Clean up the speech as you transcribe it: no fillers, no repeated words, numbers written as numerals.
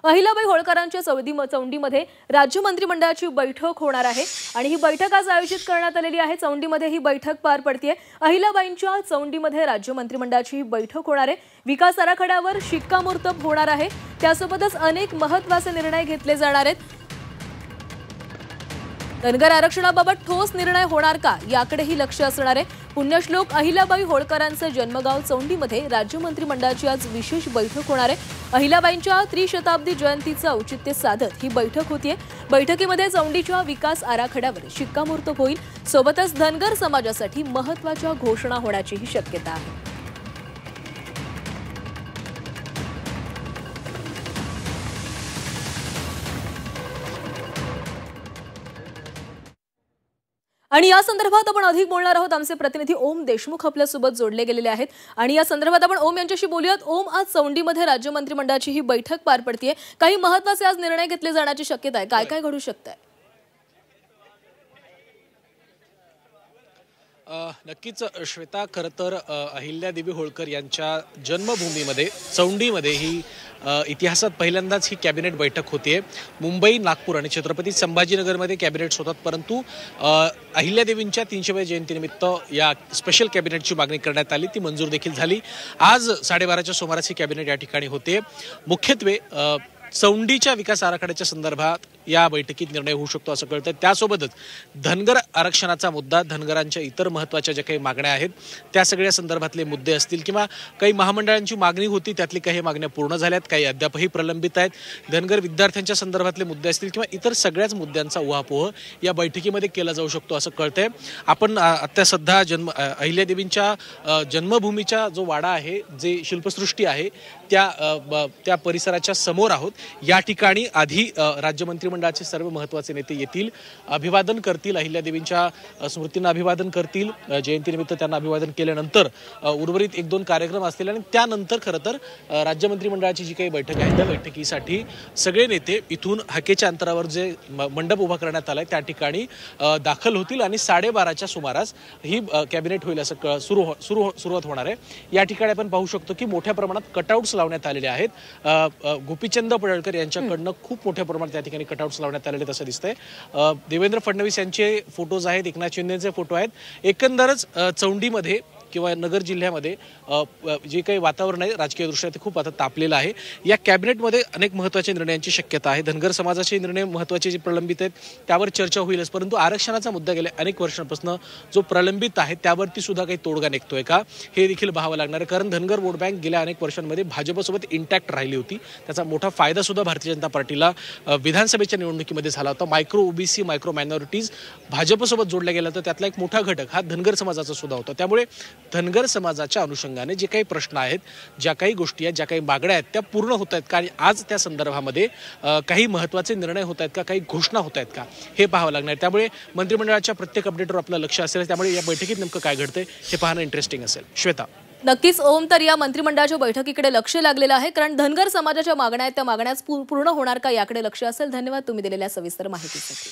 अहिल्याबाई होळकरांच्या चौंडीमध्ये राज्य मंत्रिमंडळाची बैठक होणार आहे आणि ही बैठक आज आयोजित करण्यात आलेली आहे। चौंडीमध्ये ही बैठक पार पडते। अहिल्याबाईंच्या चौंडीमध्ये राज्य मंत्रिमंडळाची बैठक होणार आहे। विकास आराखड्यावर शिक्कामोर्तब होणार आहे। त्यासोबतच अनेक महत्त्वाचे निर्णय घेतले जाणार आहेत। धनगर आरक्षणाबाबत ठोस निर्णय होणार का याकडेही लक्ष असणार आहे। पुण्यश्लोक अहिल्याबाई होळकरांचे जन्मगाव चौंडीमध्ये राज्य मंत्रिमंडळाची आज विशेष बैठक होणार आहे। अहिल्याबाईंच्या त्रिशताब्दी जयंतीचे औचित्य साधत ही बैठक होतीये। बैठकीमध्ये चौंडीच्या विकास आराखड्यावर शिक्कामोर्तब होईल। सोबतच धनगर समाजासाठी महत्त्वाच्या घोषणा होण्याचीही शक्यता आहे। आणि या संदर्भात आपण अधिक बोलणार आहोत। आमचे प्रतिनिधी ओम देशमुख आपल्या सोबत जोडले गेलेले आहेत आणि या संदर्भात आपण ओम यांच्याशी बोलूयात। ओम, आज चौंडीमध्ये राज्य मंत्रिमंडळाची ही बैठक पार पडतेय। काही महत्त्वाचे आज निर्णय घेतले जाण्याची शक्यता आहे। काय काय घडू शकते? नक्कीच श्वेता, खरं तर अहिल्यादेवी होळकर यांच्या जन्मभूमीमध्ये चौंडीमध्ये ही इतिहासात पहिल्यांदाच ही कॅबिनेट बैठक होतीये। मुंबई, नागपूर आणि छत्रपती संभाजीनगरमध्ये कॅबिनेट्स होतात, परंतु अहिल्यादेवींच्या 300व्या जयंतीनिमित्त या स्पेशल कॅबिनेटची मागणी करण्यात आली, ती मंजूर देखील झाली। आज 12:30च्या सुमारास ही कॅबिनेट या ठिकाणी होते। मुख्यत्वे चौंडीच्या विकास आराखड्याच्या संदर्भात या बैठकीत निर्णय होऊ शकतो असं कळतं। त्यासोबतच धनगर आरक्षणाचा मुद्दा, धनगरांच्या इतर महत्त्वाच्या ज्या काही मागण्या आहेत त्या सगळ्या संदर्भातले मुद्दे असतील किंवा काही महामंडळांची मागणी होती त्यातली काही मागण्या पूर्ण झाल्यात, काही अद्यापही प्रलंबित आहेत, धनगर विद्यार्थ्यांच्या संदर्भातले मुद्दे असतील किंवा इतर सगळ्याच मुद्द्यांचा उहापोह या बैठकीमध्ये केला जाऊ शकतो असं कळतंय। आपण आता सध्या अहिल्यादेवींच्या जन्मभूमीच्या जो वाडा आहे, जे शिल्पसृष्टी आहे त्या परिसराच्या समोर आहोत। या ठिकाणी आधी राज्य मंत्रिमंडळाचे सर्व महत्त्वाचे नेते येतील, अभिवादन करतील, अहिल्यादेवींच्या स्मृतींना अभिवादन करतील, जयंतीनिमित्त त्यांना अभिवादन केल्यानंतर उर्वरित 1-2 कार्यक्रम असतील आणि त्यानंतर खरं तर राज्य मंत्रिमंडळाची जी काही बैठक आहे त्या बैठकीसाठी सगळे नेते इथून हाकेच्या अंतरावर जे मंडप उभा करण्यात आलाय त्या ठिकाणी दाखल होतील आणि 12:30च्या सुमारास ही कॅबिनेट होईल असं सुरुवात होणार आहे। या ठिकाणी आपण पाहू शकतो की मोठ्या प्रमाणात कटआउट्स लावण्यात आलेले आहेत। गोपीचंद पडळकर यांच्याकडनं खूप मोठ्या प्रमाणात त्या ठिकाणी कटआउट्स लावण्यात आलेले तसं दिसतंय। देवेंद्र फडणवीस यांचे फोटोज आहेत, एकनाथ शिंदेचे फोटो आहेत। एकंदरच चौंडीमध्ये किंवा नगर जिल्ह्यामध्ये जे काही वातावरण आहे राजकीय दृष्ट्या ते खूप आता तापलेलं आहे। या कॅबिनेटमध्ये अनेक महत्त्वाच्या निर्णयांची शक्यता आहे। धनगर समाजाचे निर्णय महत्त्वाचे जे प्रलंबित आहेत त्यावर चर्चा होईलच, परंतु आरक्षणाचा मुद्दा गेल्या अनेक वर्षांपासून जो प्रलंबित आहे त्यावरती सुद्धा काही तोडगा निघतोय का हे देखील पाहावं लागणार आहे। कारण धनगर वोट बँक गेल्या अनेक वर्षांमध्ये भाजपसोबत इंटॅक्ट राहिली होती, त्याचा मोठा फायदा सुद्धा भारतीय जनता पार्टीला विधानसभेच्या निवडणुकीमध्ये झाला होता। मायक्रो ओबीसी, मायक्रो मायनॉरिटीज भाजपसोबत जोडल्या गेल्या तर त्यातला एक मोठा घटक हा धनगर समाजाचा सुद्धा होता। त्यामुळे धनगर समाजाच्या अनुषंगाने जे काही प्रश्न आहेत, ज्या काही गोष्टी आहेत, ज्या काही मागण्या आहेत त्या पूर्ण होत आहेत का, आज त्या संदर्भामध्ये काही महत्त्वाचे निर्णय होत आहेत का, काही घोषणा होत आहेत का हे पाहावं लागणार। त्यामुळे मंत्रिमंडळाच्या प्रत्येक अपडेटवर आपलं लक्ष असेल, त्यामुळे या बैठकीत नेमकं काय घडतंय हे पाहणं इंटरेस्टिंग असेल। श्वेता, नक्कीच ओम, तर या मंत्रिमंडळाच्या बैठकीकडे लक्ष लागलेलं आहे, कारण धनगर समाजाच्या मागण्या आहेत त्या मागण्या पूर्ण होणार का याकडे लक्ष असेल। धन्यवाद तुम्ही दिलेल्या सविस्तर माहितीसाठी।